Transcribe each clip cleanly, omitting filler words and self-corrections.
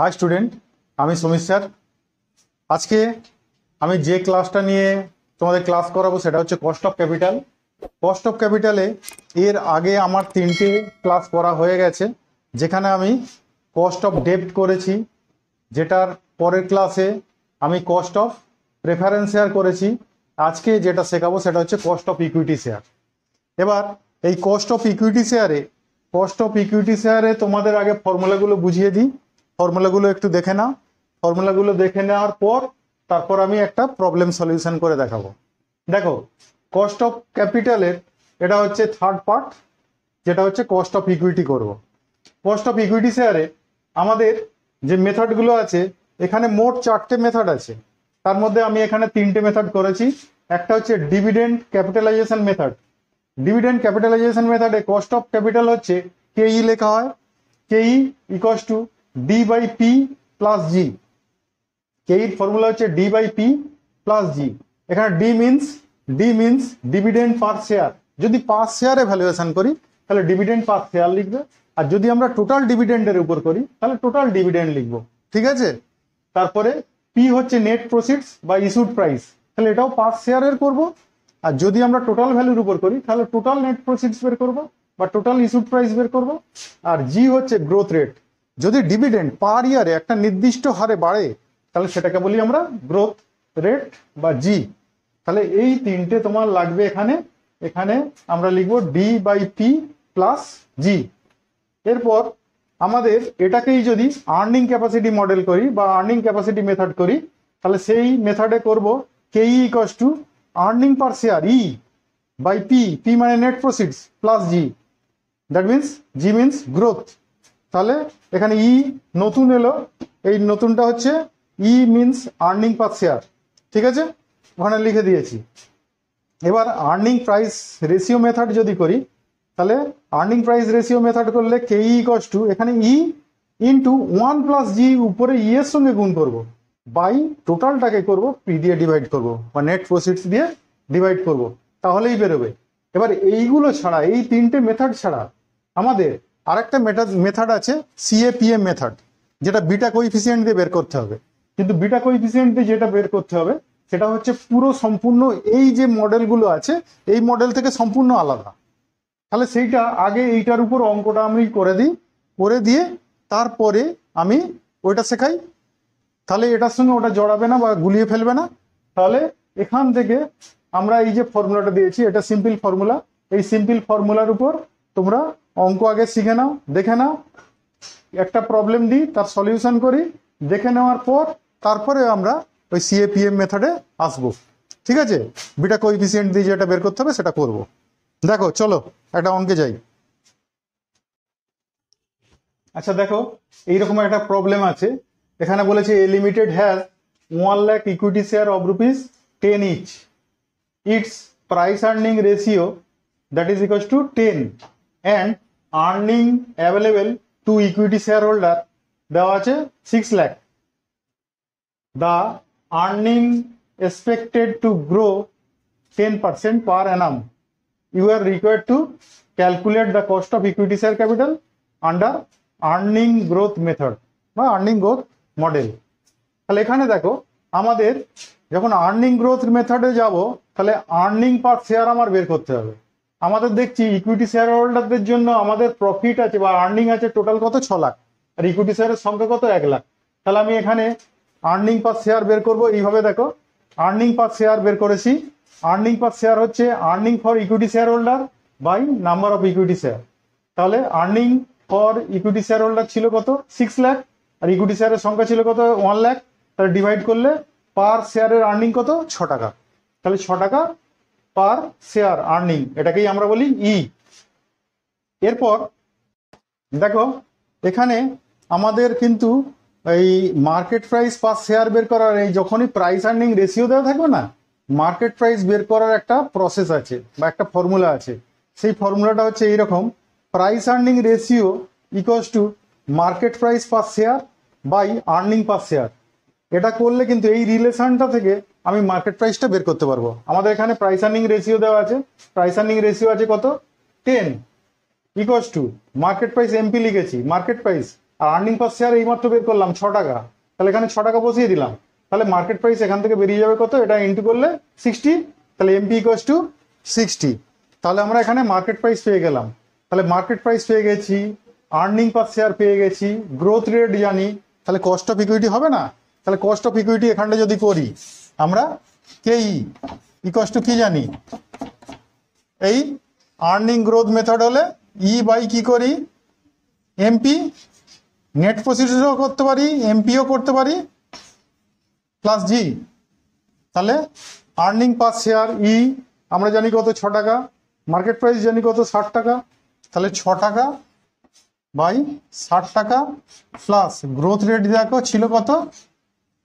High student আমি Samir sir আজকে আমি যে ক্লাসটা নিয়ে তোমাদের ক্লাস করাবো সেটা হচ্ছে কস্ট অফ ক্যাপিটালে এর আগে আমার তিনটে ক্লাস করা হয়ে গেছে যেখানে আমি কস্ট অফ ডেপ্ট করেছি যেটার পরের ক্লাসে আমি কস্ট অফ প্রেফারেন্স শেয়ার করেছি আজকে যেটা শেখাবো সেটা হচ্ছে কস্ট অফ ইকুইটি শেয়ার এবার এই কস্ট অফ ইকুইটি শেয়ারে তোমাদের আগে ফর্মুলাগুলো বুঝিয়ে দিই ফর্মুলাগুলো একটু দেখে নাও ফর্মুলাগুলো দেখে নেওয়ার পর তারপর আমি একটা প্রবলেম সলিউশন করে দেখাবো দেখো কস্ট অফ ক্যাপিটালের এটা হচ্ছে থার্ড পার্ট যেটা হচ্ছে কস্ট অফ ইকুইটি করব কস্ট অফ ইকুইটি শেয়ারে আমাদের যে মেথডগুলো আছে এখানে মোট 4টে মেথড আছে তার মধ্যে আমি এখানে 3টে মেথড করেছি একটা হচ্ছে ডিভিডেন্ড ক্যাপিটালাইজেশন মেথডে কস্ট অফ ক্যাপিটাল হচ্ছে কেই লেখা হয় Ke equals to D by P plus G Ke formula হচ্ছে D by P plus G এখানে D means dividend per share যদি পার শেয়ারে ভ্যালুয়েশন করি তাহলে ডিভিডেন্ড পার শেয়ার লিখবে আর যদি আমরা টোটাল ডিভিডেন্ডের উপর করি তাহলে টোটাল ডিভিডেন্ড লিখবো ঠিক আছে তারপরে পি হচ্ছে নেট প্রসিডস বা ইস্যুড প্রাইস তাহলে এটাও পার শেয়ারের করবো আর যদি আমরা টোটাল ভ্যালুর উপর করি তাহলে টোটাল নেট প্রসিডস বের করবো বা টোটাল ইস্যুড প্রাইস বের করবো আর জি হচ্ছে গ্রোথ রেট যদি ডিভিডেন্ড পার ইয়ারে একটা নির্দিষ্ট হারে বাড়ে তাহলে সেটাকে বলি আমরা গ্রোথ রেট বা জি তাহলে এই তিনটে তোমার লাগবে এখানে আমরা লিখবো ডি বাই পি প্লাস জি এরপর আমাদের এটাকেই যদি আর্নিং ক্যাপাসিটি মডেল করি বা আর্নিং ক্যাপাসিটি মেথড করি তাহলে সেই মেথডে করব Ke equals to earning per share E by P মানে net proceeds plus G that means G means growth তাহলে এখানে ই নতুন এলো এই নতুনটা হচ্ছে E means earning per share ঠিক আছে ওখানে লিখে দিয়েছি এবার আর্নিং প্রাইস রেশিও মেথড যদি করি তাহলে আর্নিং প্রাইস রেশিও মেথড করলে কেই ইকুয়ালস টু এখানে ই ইন্টু 1 প্লাস জি উপরে ই এর সঙ্গে গুণ করব বাই টোটালটাকে করব পি দিয়ে ডিভাইড করব বা নেট প্রসিডস দিয়ে ডিভাইড করব তাহলেই বেরোবে এবার এইগুলো ছাড়া এই তিনটে মেথড ছাড়া আমাদের আরেকটা মেথড আছে সিএপিএম মেথড যেটা বিটা কোএফিসিয়েন্ট দিয়ে বের করতে হবে কিন্তু বিটা কোএফিসিয়েন্ট দিয়ে যেটা বের করতে হবে সেটা হচ্ছে পুরো সম্পূর্ণ এই যে মডেলগুলো আছে এই মডেল থেকে সম্পূর্ণ আলাদা তাহলে সেইটা আগে এইটার উপর অঙ্কটা আমি করে দিয়ে তারপরে আমি ওইটা শেখাই তাহলে এটার সঙ্গে ওটা জড়াবে না বা গুলিয়ে ফেলবে না তাহলে এখান থেকে আমরা এই যে ফর্মুলাটা দিয়েছি এটা সিম্পল ফর্মুলা এই সিম্পল ফর্মুলার উপর তোমরা অঙ্ক আগে শিখে নাও দেখে নাও একটা প্রবলেম দিই তার সলিউশন করি দেখে নেওয়ার পর তারপরে আমরা ওই সিএপিএম মেথডে আসবো ঠিক আছে বিটা কোএফিসিয়েন্ট দিয়ে যেটা বের করতে হবে সেটা করব দেখো চলো একটা অঙ্কে যাই আচ্ছা দেখো এইরকম একটা প্রবলেম আছে এখানে বলেছে A limited has 1 lakh equity share of rupees 10 each its price earning ratio that is equals to 10 and earning available to equity share holder দেওয়া আছে 6 lakh the earning expected to grow 10% per annum you are required to calculate the cost of equity share capital under earning growth method বা earning growth model তাহলে এখানে দেখো আমাদের যখন earning growth মেথডে যাব তাহলে আর্নিং পার শেয়ার আমার বের করতে হবে আমাদের দেখছি ইকুইটি শেয়ার হোল্ডারদের জন্য আমাদের প্রফিট আছে বা আর্নিং আছে টোটাল কত 6 লাখ আর ইকুইটি শেয়ারের সংখ্যা কত 1 লাখ তাহলে আমি এখানে আর্নিং পার শেয়ার বের করব এইভাবে দেখো আর্নিং পার শেয়ার বের করেছি আর্নিং পার শেয়ার হচ্ছে earning for equity share holder by number of equity share তাহলে earning for equity share holder ছিল কত 6 লাখ আর ইকুইটি শেয়ারের সংখ্যা ছিল কত 1 লাখ তাহলে ডিভাইড করলে পার শেয়ারের আর্নিং কত 6 টাকা তাহলে 6 টাকা পার শেয়ার আর্নিং এটাকেই আমরা বলি ই এরপর দেখো এখানে আমাদের কিন্তু এই মার্কেট প্রাইস পার শেয়ার বের করার এই যখনই প্রাইস আর্নিং রেশিও দেওয়া থাকবে না মার্কেট প্রাইস বের করার একটা প্রসেস আছে বা একটা ফর্মুলা আছে সেই ফর্মুলাটা হচ্ছে এইরকম price earning ratio equals to market price per share by earning per share এটা করলে কিন্তু এই রিলেশনটা থেকে আমি মার্কেট প্রাইসটা বের করতে পারবো আমাদের এখানে প্রাইস আর্নিং রেশিও দেওয়া আছে প্রাইস আর্নিং রেশিও আছে কত 10 equals to market price MP লিখেছি মার্কেট প্রাইস আর আর্নিং পার শেয়ার এইমাত্র বের করলাম 6 টাকা, তাহলে এখানে 6 টাকা বসিয়ে দিলাম, তাহলে মার্কেট প্রাইস এখান থেকে বেরিয়ে যাবে কত, এটা ইন্টু করলে 60, তাহলে এমপি ইকুয়ালস টু 60। তাহলে আমরা এখানে মার্কেট প্রাইস পেয়ে গেলাম, তাহলে মার্কেট প্রাইস পেয়ে গেছি, আর্নিং পার শেয়ার পেয়ে গেছি, গ্রোথ রেট জানি, তাহলে কস্ট অফ ইকুইটি হবে না? তাহলে কস্ট অফ ইকুইটি এখানটা যদি করি আমরা কেই ইকুয়ালস টু কি জানি, এই আর্নিং গ্রোথ মেথড হলে ই বাই কি করি এমপি, নেট প্রসিডিউরও করতে পারি, এমপিও করতে পারি, প্লাস জি। তাহলে আর্নিং পার শেয়ার ই আমরা জানি কত 6 টাকা, মার্কেট প্রাইস জানি কত 60 টাকা, তাহলে 6 টাকা বাই 60 টাকা প্লাস গ্রোথ রেট দেখো ছিল কত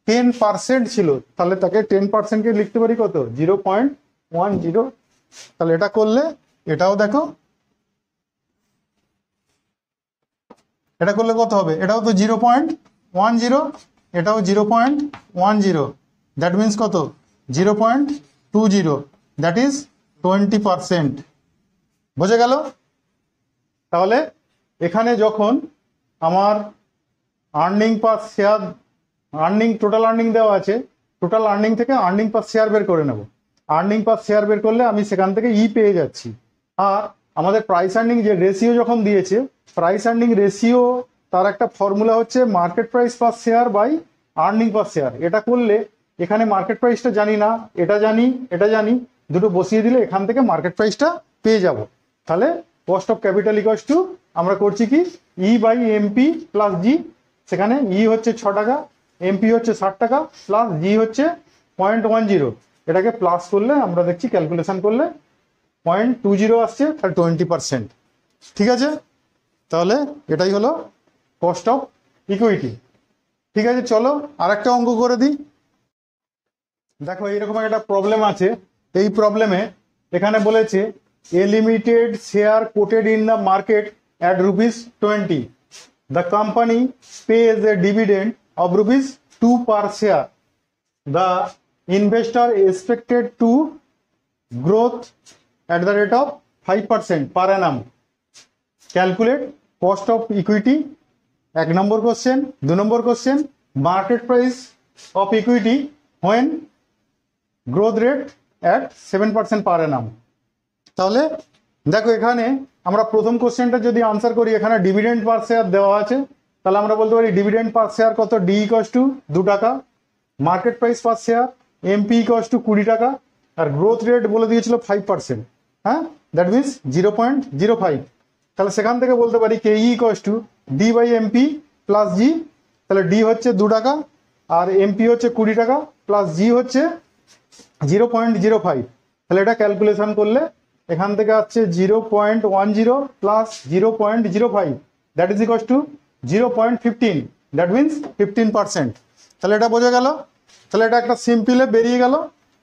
10% ছিল, তাহলে তাকে 10%কে লিখতে পারি কত 0.10। তাহলে এটা করলে এটাও দেখো, এটা করলে কত হবে, এটাও তো 0.10, এটাও 0.10, দ্যাট মিনস কত 0.20, দ্যাট ইজ 20%। বোঝা গেল? তাহলে এখানে যখন আমার earning per share, earning total earning দেওয়া আছে, টোটাল আর্নিং থেকে আর্নিং পার শেয়ার বের করে নেব, আর্নিং পার শেয়ার বের করলে আমি সেখান থেকে ই পেয়ে যাচ্ছি। আর আমাদের প্রাইস আর্নিং যে রেশিও যখন দিয়েছে, প্রাইস আর্নিং রেশিও তার একটা ফর্মুলা হচ্ছে market price per share by earning per share. এটা করলে এখানে মার্কেট প্রাইসটা জানি না, এটা জানি, এটা জানি, দুটো বসিয়ে দিলে এখান থেকে মার্কেট প্রাইসটা পেয়ে যাব। তাহলে cost of capital equals to আমরা করছি কি ই বাই এমপি প্লাস জি, সেখানে ই হচ্ছে 6 টাকা, এমপি হচ্ছে 60 টাকা, প্লাস জি হচ্ছে 0.10, এটাকে প্লাস করলে আমরা দেখছি ক্যালকুলেশন করলে 0.20 আসছে, তাহলে 20%। ঠিক আছে, তাহলে এটাই হলো কস্ট অফ ইকুইটি। ঠিক আছে, চলো আরেকটা অঙ্ক করে দিই। দেখো এইরকম একটা প্রবলেম আছে, এই প্রবলেমে এখানে বলেছে A limited share quoted in the market at ₹20, the company pays a dividend of ₹2 per share, the investor expected to growth at the rate of 5% per annum, calculate cost of equity। 1 number question. 2 number question, market price of equity when growth rate at 7% per annum। তাহলে দেখো এখানে আমরা প্রথম কোশ্চেনটা যদি answer করি, এখানে dividend per share দেওয়া আছে, তাহলে আমরা বলতে পারি ডিভিডেন্ড পার শেয়ার কত, ডি ইকুয়ালস টু 2 টাকা, market price per share MP equals to 20 টাকা, আর গ্রোথ রেট বলে দিয়েছিল 5%, হ্যাঁ, দ্যাট মিনস 0.05। তাহলে সেখান থেকে বলতে পারি K equals to D by MP plus G, তাহলে ডি হচ্ছে 2 টাকা আর এমপি হচ্ছে 20 টাকা প্লাস জি হচ্ছে 0.05। তাহলে এটা ক্যালকুলেশন করলে এখান থেকে আসছে 0.10 plus 0.05, that is equals two 0.15, that means 15%। তাহলে এটা বোঝা গেল। তাহলে এটা একটা সিম্পলে বেরিয়ে গেল।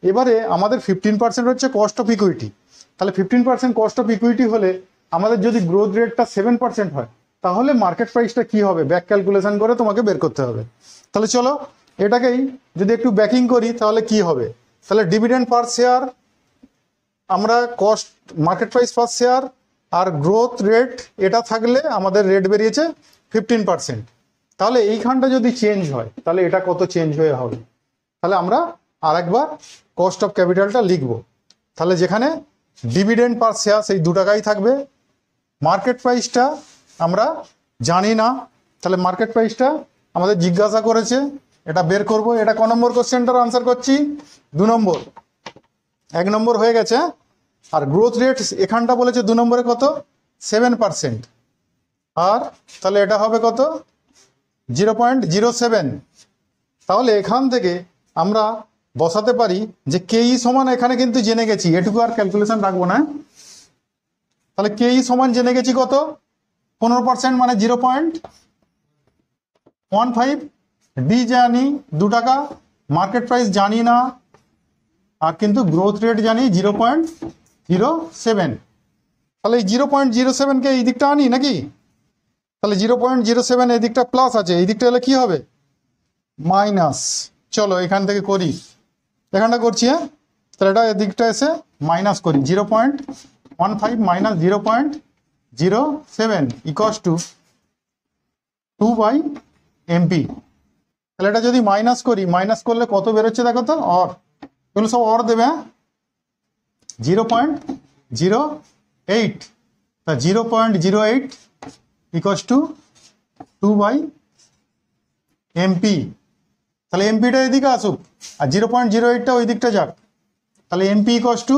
এবারে আমাদের 15% হচ্ছে কস্ট অফ ইকুইটি। তাহলে 15% কস্ট অফ ইকুইটি হলে আমাদের যদি গ্রোথ রেটটা 7% হয়, তাহলে মার্কেট প্রাইসটা কি হবে ব্যাক ক্যালকুলেশন করে তোমাকে বের করতে হবে। তাহলে চলো এটাকেই যদি একটু ব্যাকিং করি তাহলে কি হবে। তাহলে ডিভিডেন্ড পার শেয়ার আমরা cost market price per share আর গ্রোথ রেট এটা থাকলে আমাদের রেট বেরিয়েছে 15%। তাহলে এইখানটা যদি চেঞ্জ হয় তাহলে এটা কত চেঞ্জ হয়ে হবে। তাহলে আমরা আরেকবার কস্ট অফ ক্যাপিটালটা লিখব। তাহলে যেখানে ডিভিডেন্ড পার শেয়ার সেই 2 টাকাই থাকবে, মার্কেট প্রাইসটা আমরা জানি না, তাহলে মার্কেট প্রাইসটা আমাদের জিজ্ঞাসা করেছে, এটা বের করব। এটা ক নম্বর কোশ্চেনটার আনসার করছি 2 নম্বর। 1 নম্বর হয়ে গেছে। আর গ্রোথ রেট এখানটা বলেছে 2 নম্বরে কত 7%, আর তাহলে এটা হবে কত 0.07। তাহলে এখান থেকে আমরা বসাতে পারি যে কেই সমান, এখানে কিন্তু জেনে গেছি, এটুকু আর ক্যালকুলেশন রাখবো না। তাহলে কেই সমান জেনে গেছি কত 15% মানে 0.15, ডি জানি 2 টাকা, মার্কেট প্রাইস জানি না, আর কিন্তু গ্রোথ রেট জানি 0.07। তাহলে এই 0.07কে এই দিকটা আনি নাকি, তাহলে 0.07 এই দিকটা প্লাস আছে, এই দিকটা হলে কি হবে মাইনাস। চলো এখান থেকে করি, এখানটা করছি, হ্যাঁ। তাহলে এটা এদিকটা এসে মাইনাস করি, 0.15 মাইনাস 0.07 ইকুয়ালস টু 2/mp। তাহলে এটা যদি মাইনাস করি, মাইনাস করলে কত বেরোচ্ছে দেখো তো, অর, এগুলো সব অর দেবে, হ্যাঁ, 0.08, তা 0.08 ইকুয়ালস টু 2/mp। তাহলে এমপিটা এদিকে আসুক আর 0.08টা ওই দিকটা যাক। তাহলে এমপি ইকুয়ালস টু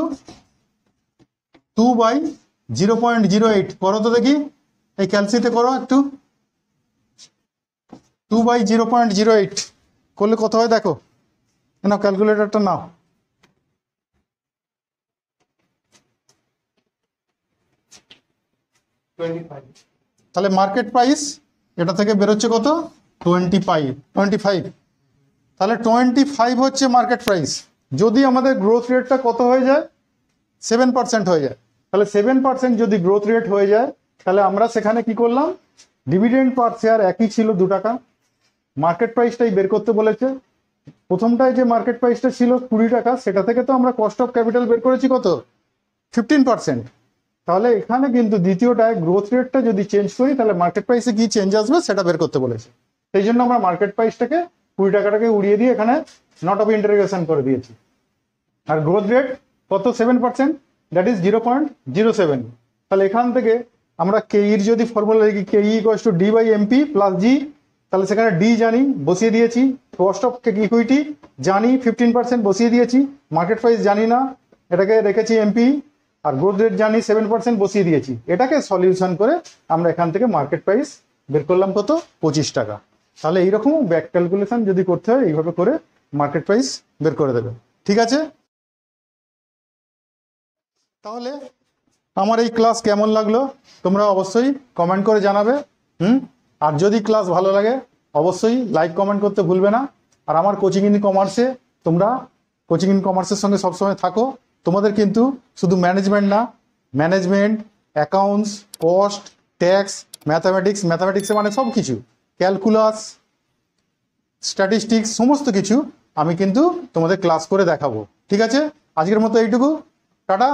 2/0.08 করো তো দেখি, এই ক্যালসিতে করো একটু, 2/0.08 করলে কত হয় দেখো, নাও ক্যালকুলেটরটা নাও। তাহলে মার্কেট প্রাইস এটা থেকে বেরোচ্ছে কত, 25। তাহলে 25 হচ্ছে মার্কেট প্রাইস। যদি আমাদের গ্রোথ রেটটা কত হয়ে যায়, 7% হয়ে যায়, তাহলে 7% যদি গ্রোথ রেট হয়ে যায়, তাহলে আমরা সেখানে কি করলাম, ডিভিডেন্ড পার শেয়ার একই ছিল 2 টাকা, মার্কেট প্রাইসটাই বের করতে বলেছে। প্রথমটায় যে মার্কেট প্রাইসটা ছিল 20 টাকা, সেটা থেকে তো আমরা কস্ট অফ ক্যাপিটাল বের করেছি কত, 15%। তাহলে এখানে কিন্তু দ্বিতীয়টায় গ্রোথ রেটটা যদি চেঞ্জ করি, তাহলে মার্কেট প্রাইসে কি চেঞ্জ আসবে সেটা বের করতে বলেছে। সেই জন্য আমরা মার্কেট প্রাইসটাকে 20 টাকাটাকে উড়িয়ে দিয়ে এখানে নট অফ ইন্টারোগেশন করে দিয়েছি। আর গ্রোথ রেট কত, 7%, দ্যাট ইজ 0.07। তাহলে এখান থেকে আমরা কেইর যদি ফর্মুলা লিখি, কেই ইকুয়ালস টু ডি/এমপি প্লাস জি, তাহলে সেখানে ডি জানি, বসিয়ে দিয়েছি, কস্ট অফ ইকুইটি জানি 15% বসিয়ে দিয়েছি, মার্কেট প্রাইস জানি না, এটাকে রেখেছি এমপি, আর গ্রোথ রেট জানি 7% বসিয়ে দিয়েছি। এটাকে সলিউশন করে আমরা এখান থেকে মার্কেট প্রাইস বের করলাম কত, 25 টাকা। তাহলে এইরকম ব্যাক ক্যালকুলেশন যদি করতে হয়, এইভাবে করে মার্কেট প্রাইস বের করে দেবে। ঠিক আছে, তাহলে আমার এই ক্লাস কেমন লাগলো তোমরা অবশ্যই কমেন্ট করে জানাবে। আর যদি ক্লাস ভালো লাগে অবশ্যই লাইক কমেন্ট করতে ভুলবে না। আর আমার কোচিং ইন কমার্সে তোমরা কোচিং ইন কমার্সের সঙ্গে সবসময় থাকো। তোমাদের কিন্তু শুধু ম্যানেজমেন্ট না, ম্যানেজমেন্ট, অ্যাকাউন্টস, কস্ট, ট্যাক্স, ম্যাথামেটিক্সে মানে সব কিছু, ক্যালকুলাস, স্ট্যাটিস্টিক্স, সমস্ত কিছু আমি কিন্তু তোমাদের ক্লাস করে দেখাবো। ঠিক আছে, আজকের মতো এইটুকু, টাটা।